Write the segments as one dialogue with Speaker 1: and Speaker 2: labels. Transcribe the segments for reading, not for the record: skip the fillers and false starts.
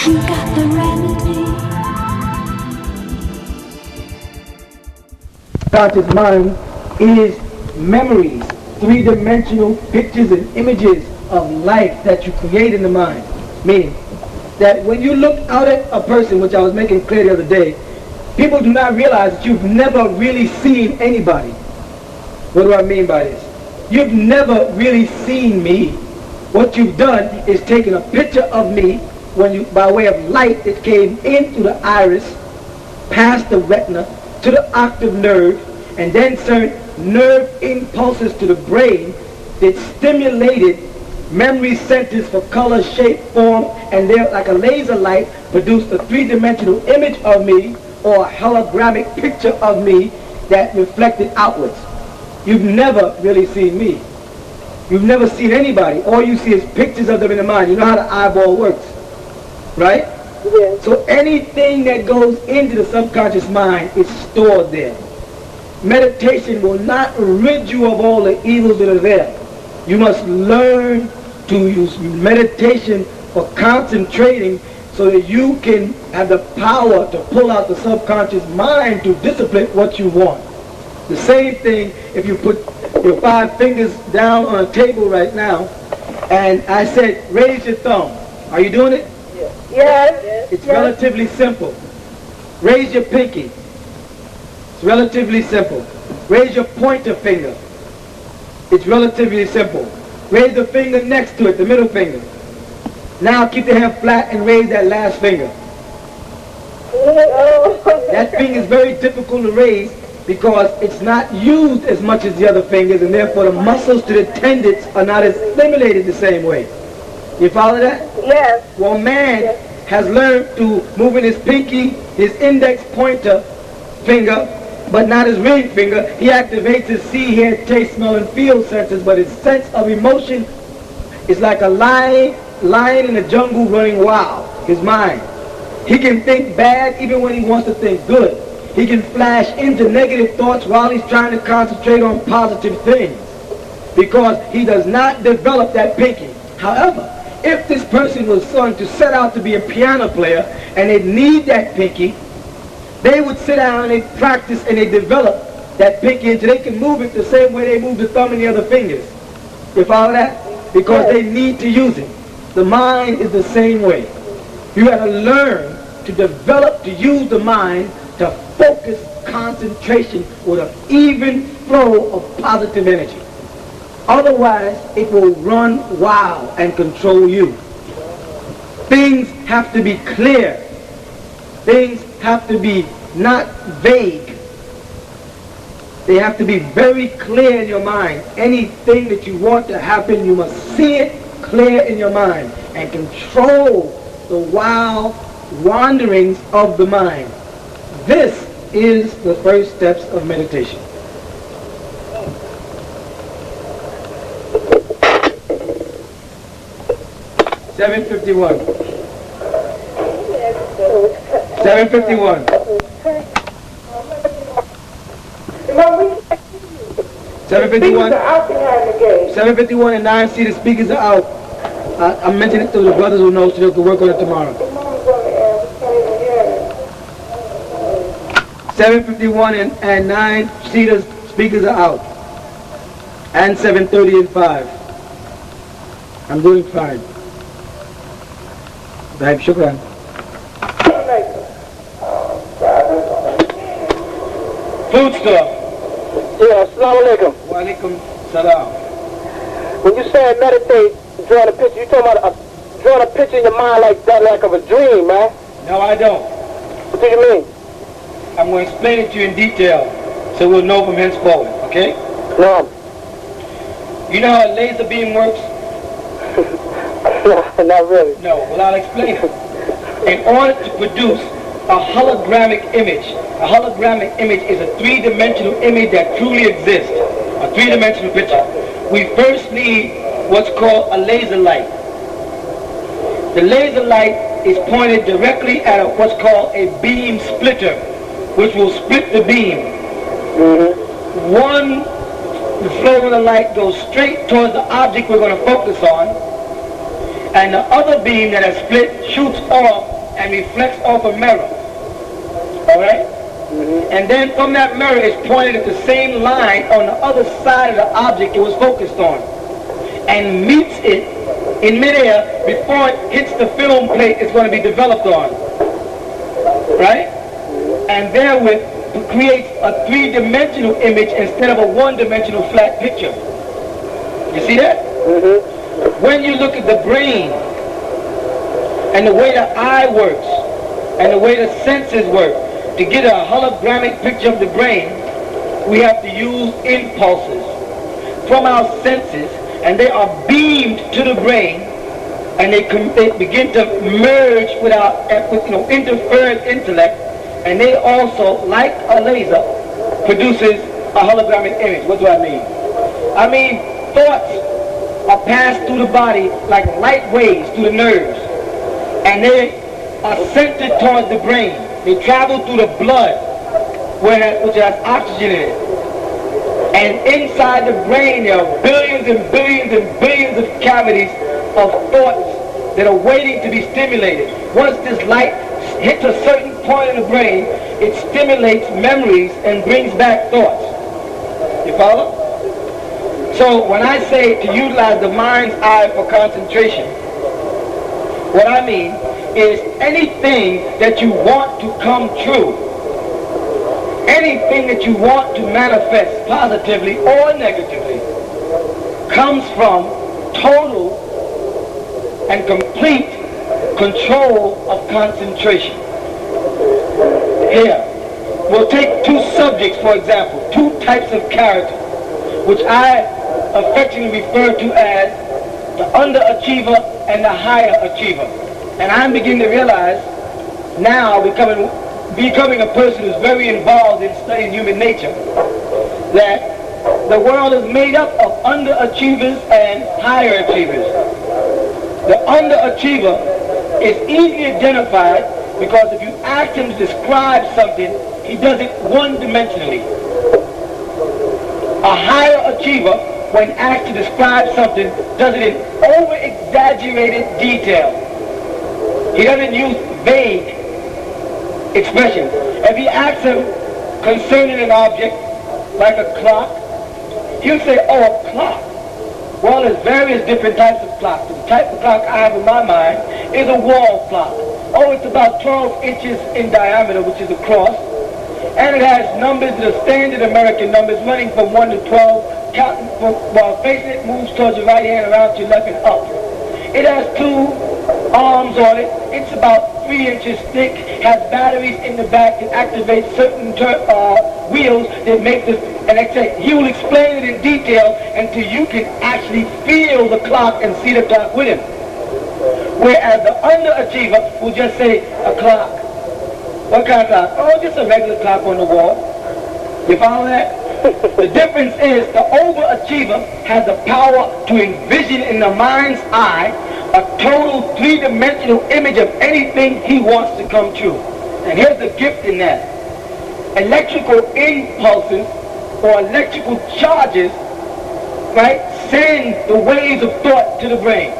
Speaker 1: You got the remedy.
Speaker 2: Conscious mind is memories, three-dimensional pictures and images of life that you create in the mind. Meaning that when you look out at a person, which I was making clear the other day, people do not realize that you've never really seen anybody. What do I mean by this? You've never really seen me. What you've done is taken a picture of me when you, by way of light, it came in through the iris, past the retina, to the octave nerve, and then certain nerve impulses to the brain that stimulated memory centers for color, shape, form, and they're like a laser light produced a three-dimensional image of me or a hologramic picture of me that reflected outwards. You've never really seen me. You've never seen anybody. All you see is pictures of them in the mind. You know how the eyeball works, right?
Speaker 3: Yes.
Speaker 2: So anything that goes into the subconscious mind is stored there. Meditation will not rid you of all the evils that are there. You must learn to use meditation for concentrating so that you can have the power to pull out the subconscious mind to discipline what you want. The same thing if you put your 5 fingers down on a table right now and I said, raise your thumb. Are you doing it?
Speaker 3: Yes.
Speaker 2: It's relatively simple. Raise your pinky. It's relatively simple. Raise your pointer finger. It's relatively simple. Raise the finger next to it, the middle finger. Now keep the hand flat and raise that last finger. That finger is very difficult to raise because it's not used as much as the other fingers, and therefore the muscles to the tendons are not as stimulated the same way. You follow that?
Speaker 3: Yes.
Speaker 2: Well, man has learned to move in his pinky, his index pointer finger, but not his ring finger. He activates his see, hear, taste, smell, and feel senses, but his sense of emotion is like a lion in the jungle running wild, his mind. He can think bad even when he wants to think good. He can flash into negative thoughts while he's trying to concentrate on positive things because he does not develop that pinky. However, if this person was going to set out to be a piano player and they need that pinky, they would sit down and they practice and they develop that pinky until they can move it the same way they move the thumb and the other fingers. You follow that? Because they need to use it. The mind is the same way. You got to learn to develop, to use the mind to focus concentration with an even flow of positive energy. Otherwise, it will run wild and control you. Things have to be clear. Things have to be not vague. They have to be very clear in your mind. Anything that you want to happen, you must see it clear in your mind and control the wild wanderings of the mind. This is the first steps of meditation. $7.51. 7:51. 7:51. 7:51 and 9. See, the speakers are out. I mentioned it to the brothers who know, so they can work on it tomorrow. 7:51 and 9. See, the speakers are out. And 7:30 and 5. I'm doing fine. Babe, shukran. Food store.
Speaker 3: Yeah, assalamu alaikum.
Speaker 2: Wa alaikum salam.
Speaker 3: When you say meditate, drawing a picture, you talking about drawing a picture in your mind like that, like of a dream, man?
Speaker 2: No, I don't.
Speaker 3: What do you mean?
Speaker 2: I'm going to explain it to you in detail so we'll know from henceforward, okay?
Speaker 3: No.
Speaker 2: You know how a laser beam works?
Speaker 3: No, not really.
Speaker 2: No, well, I'll explain it. In order to produce a hologramic image is a three-dimensional image that truly exists, a three-dimensional picture. We first need what's called a laser light. The laser light is pointed directly at what's called a beam splitter, which will split the beam. The flow of the light goes straight towards the object we're going to focus on, and the other beam that is split shoots off and reflects off a mirror. All right? And then from that mirror, it's pointed at the same line on the other side of the object it was focused on, and meets it in midair before it hits the film plate it's going to be developed on. Right? And therewith creates a three-dimensional image instead of a one-dimensional flat picture. You see that? When you look at the brain and the way the eye works and the way the senses work, to get a hologramic picture of the brain, we have to use impulses from our senses, and they are beamed to the brain, and they begin to merge with our interference intellect, and they also, like a laser, produces a hologramic image. What do I mean? I mean, thoughts are passed through the body like light waves through the nerves, and they are centered towards the brain. They travel through the blood, which has oxygen in it. And inside the brain, there are billions and billions and billions of cavities of thoughts that are waiting to be stimulated. Once this light hits a certain point in the brain, it stimulates memories and brings back thoughts. You follow? So when I say to utilize the mind's eye for concentration, what I mean is anything that you want to come true, anything that you want to manifest positively or negatively, comes from total and complete control of concentration. Here, we'll take two subjects, for example, two types of character, which I affectionately refer to as the underachiever and the higher achiever. And I'm beginning to realize now, becoming a person who's very involved in studying human nature, that the world is made up of underachievers and higher achievers. The underachiever is easily identified because if you ask him to describe something, he does it one-dimensionally. A higher achiever, when asked to describe something, does it in over-exaggerated detail. He doesn't use vague expressions. If he asks him concerning an object, like a clock, he'll say, oh, a clock. Well, there's various different types of clocks. The type of clock I have in my mind is a wall clock. Oh, it's about 12 inches in diameter, which is a cross. And it has numbers that are standard American numbers running from 1 to 12. Counting while facing it, moves towards your right hand, around to your left and up. It has two arms on it. It's about 3 inches thick, has batteries in the back that activate certain wheels that make this, and he will explain it in detail until you can actually feel the clock and see the clock with him. Whereas the underachiever will just say, a clock. What kind of clock? Oh, just a regular clock on the wall. You follow that? The difference is the overachiever has the power to envision in the mind's eye a total three-dimensional image of anything he wants to come true. And here's the gift in that. Electrical impulses or electrical charges, right, send the waves of thought to the brain.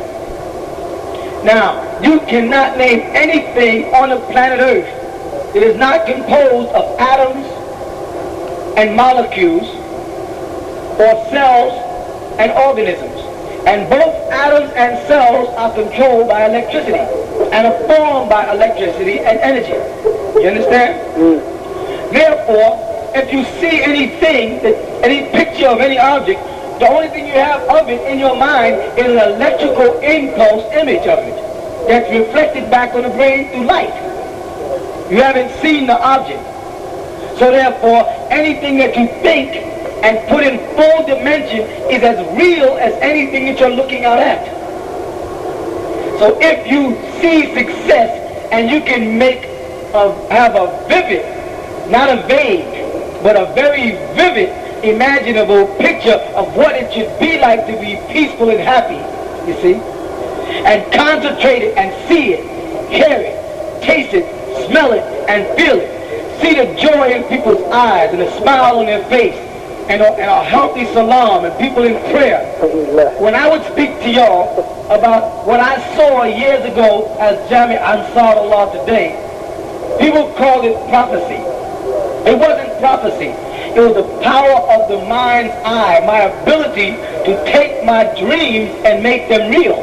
Speaker 2: Now, you cannot name anything on the planet Earth that is not composed of atoms and molecules or cells and organisms. And both atoms and cells are controlled by electricity and are formed by electricity and energy. You understand? Therefore, if you see anything, any picture of any object, the only thing you have of it in your mind is an electrical impulse image of it that's reflected back on the brain through light. You haven't seen the object. So therefore, anything that you think and put in full dimension is as real as anything that you're looking out at. So if you see success and you can have a vivid, not a vague, but a very vivid, imaginable picture of what it should be like to be peaceful and happy, you see, and concentrate it and see it, hear it, taste it, smell it, and feel it. See the joy in people's eyes and the smile on their face. and a healthy salam and people in prayer. When I would speak to y'all about what I saw years ago as Jami Ansar Allah today, people called it prophecy. It wasn't prophecy. It was the power of the mind's eye, my ability to take my dreams and make them real.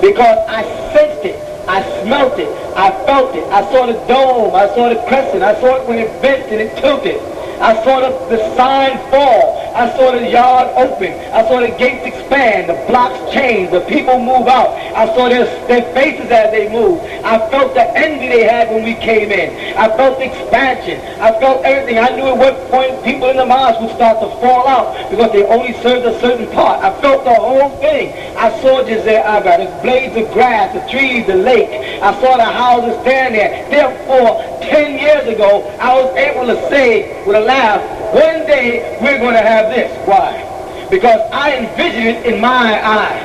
Speaker 2: Because I sensed it, I smelt it, I felt it. I saw the dome, I saw the crescent, I saw it when it bent and it tilted. I saw the sign fall. I saw the yard open. I saw the gates expand, the blocks change, the people move out. I saw their faces as they moved. I felt the envy they had when we came in. I felt the expansion. I felt everything. I knew at what point people in the mosque would start to fall out because they only served a certain part. I felt the whole thing. I saw Jazir Aga, the blades of grass, the trees, the lake. I saw the houses stand there. Therefore, 10 years ago, I was able to say with a laugh, one day we're going to have this. Why? Because I envision it in my eye.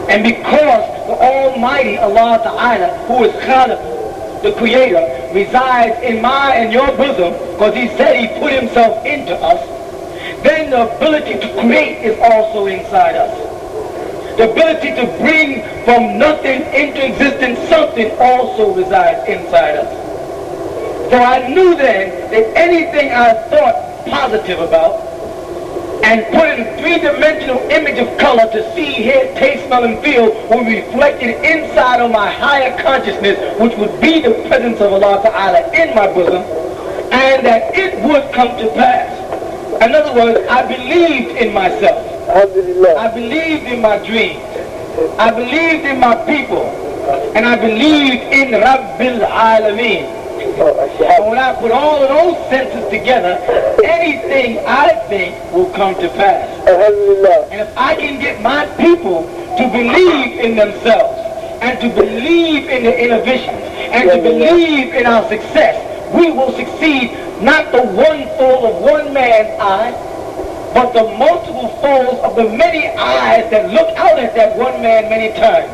Speaker 2: And because the Almighty Allah Ta'ala, who is Khaliq, the Creator, resides in my and your bosom, because He said He put Himself into us, then the ability to create is also inside us. The ability to bring from nothing into existence something also resides inside us. So I knew then that anything I thought positive about and put in a three-dimensional image of color to see, hear, taste, smell, and feel will be reflected inside of my higher consciousness, which would be the presence of Allah Ta'ala in my bosom, and that it would come to pass. In other words, I believed in myself. I believed in my dreams. I believed in my people. And I believed in Rabbil Alameen. And when I put all of those senses together, anything I think will come to pass. And if I can get my people to believe in themselves, and to believe in the innovations, and to believe in our success, we will succeed, not the one fold of one man's eye, but the multiple folds of the many eyes that look out at that one man many times.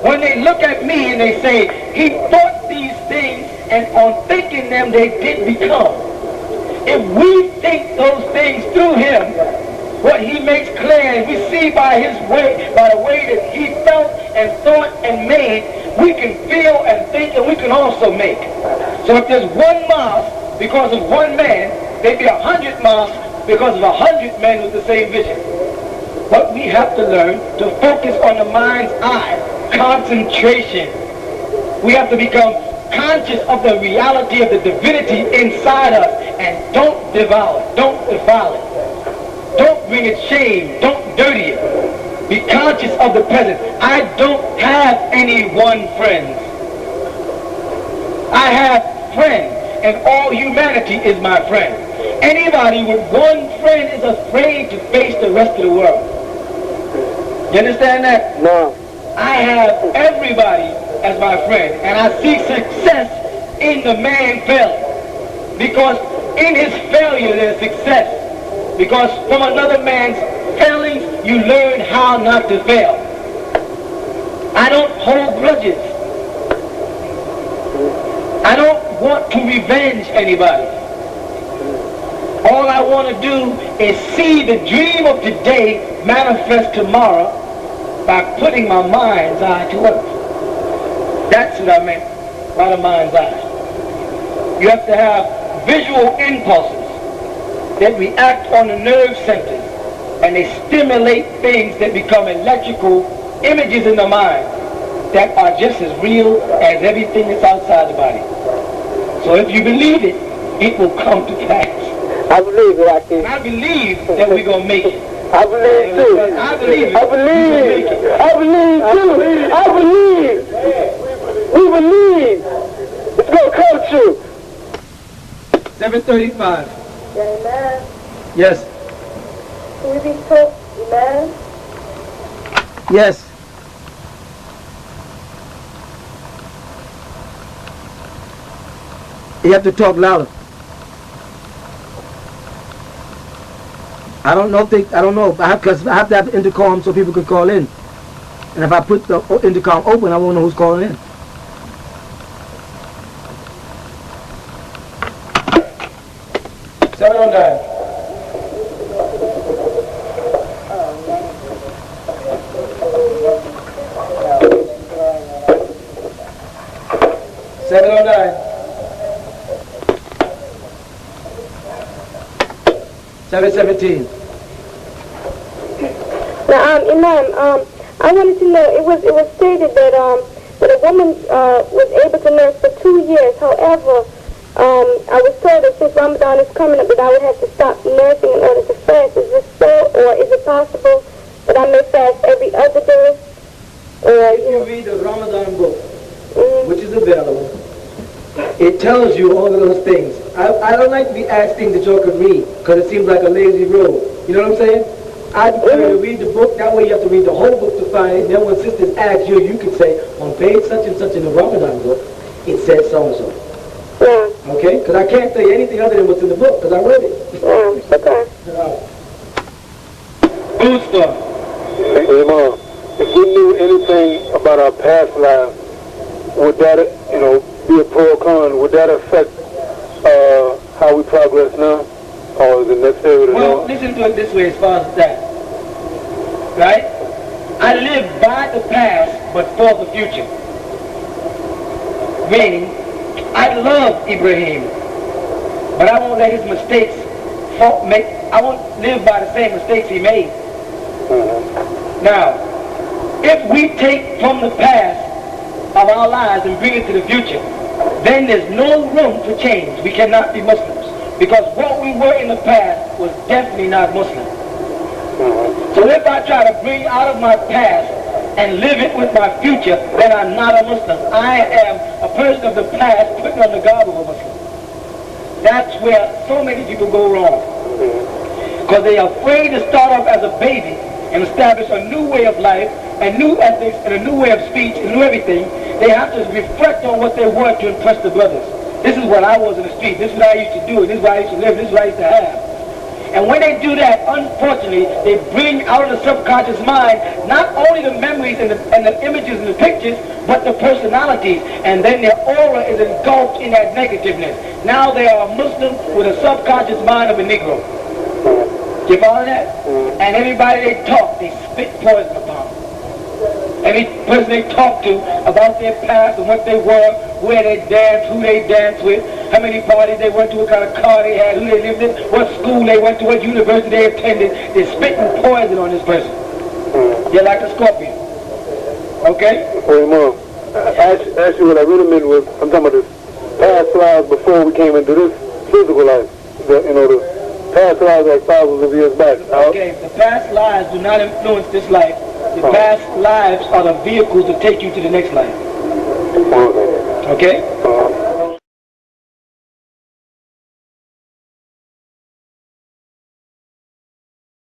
Speaker 2: When they look at me and they say, he thought these things, and on thinking them they did become. If we think those things through him, what he makes clear, and we see by his way, by the way that he felt and thought and made, we can feel and think, and we can also make. So if there's one mosque because of one man, there'd be 100 mosques because of 100 men with the same vision. But we have to learn to focus on the mind's eye, concentration. We have to become conscious of the reality of the divinity inside us, and don't devour it, don't defile it. Don't bring it shame, don't dirty it. Be conscious of the present. I don't have any one friends. I have friends, and all humanity is my friend. Anybody with one friend is afraid to face the rest of the world. You understand that?
Speaker 3: No.
Speaker 2: I have everybody as my friend, and I see success in the man failure. Because in his failure there's success. Because from another man's failings, you learn how not to fail. I don't hold grudges. I don't want to revenge anybody. All I want to do is see the dream of today manifest tomorrow by putting my mind's eye to work. That's what I meant by the mind's eye. You have to have visual impulses that react on the nerve centers, and they stimulate things that become electrical images in the mind that are just as real as everything that's outside the body. So if you believe it, it will come to pass.
Speaker 3: I believe it, Akeem.
Speaker 2: I believe that we're going to make it.
Speaker 3: I believe too.
Speaker 2: I believe it.
Speaker 3: I believe. I believe too. I believe. We believe. It's going to come true.
Speaker 2: 7:35.
Speaker 1: Amen.
Speaker 2: Yes.
Speaker 1: Can we be told amen?
Speaker 2: Yes. You have to talk louder. I don't know because I have to have the intercom so people can call in. And if I put the intercom open, I won't know who's calling in. Seven on nine. 709. 717.
Speaker 1: Now, Imam, I wanted to know, it was stated that that a woman was able to nurse for 2 years. However, I was told that since Ramadan is coming up that I would have to stop nursing in order to fast. Is this so, or is it possible that I may fast every other day? Or,
Speaker 2: If you read the Ramadan book, which is available, it tells you all of those things. I don't like to be asked things that y'all can read, because it seems like a lazy road. You know what I'm saying? I prefer to read the book. That way you have to read the whole book to find it. Then when sisters ask you, you can say, on page such and such in the Ramadan book, it says so-and-so.
Speaker 1: Yeah.
Speaker 2: Okay? Because I can't say anything other than what's in the book, because I read it.
Speaker 1: Okay.
Speaker 2: Food store.
Speaker 3: Hey, Mom, if we knew anything about our past lives, would that, be a pro or con? Would that affect how we progress now? Or is it necessary to know?
Speaker 2: Well, listen to it this way as far as that. Right? I live by the past, but for the future. Meaning, I love Ibrahim, but I won't let his mistakes I won't live by the same mistakes he made. Now, if we take from the past of our lives and bring it to the future, then there's no room for change. We cannot be Muslims. Because what we were in the past was definitely not Muslim. So if I try to bring out of my past and live it with my future, then I'm not a Muslim. I am a person of the past putting on the garb of a Muslim. That's where so many people go wrong. Because they are afraid to start off as a baby and establish a new way of life, and new ethics, and a new way of speech, and new everything. They have to reflect on what they were to impress the brothers. This is what I was in the street. This is what I used to do. And this is what I used to live. This is what I used to have. And when they do that, unfortunately, they bring out of the subconscious mind not only the memories and the images and the pictures, but the personalities. And then their aura is engulfed in that negativeness. Now they are a Muslim with a subconscious mind of a Negro. You follow that? And everybody they talk, they spit poison upon them. Every person they talk to about their past and what they were, where they danced, who they danced with, how many parties they went to, what kind of car they had, who they lived in, what school they went to, what university they attended. They're spitting poison on this person. They're like a scorpion. Okay?
Speaker 3: Hey, Mom, actually what I really meant was, I'm talking about the past lives before we came into this physical life. The past lives like thousands of years back.
Speaker 2: Okay, the past lives do not influence this life. The past lives are the vehicles to take you to the next life. Okay?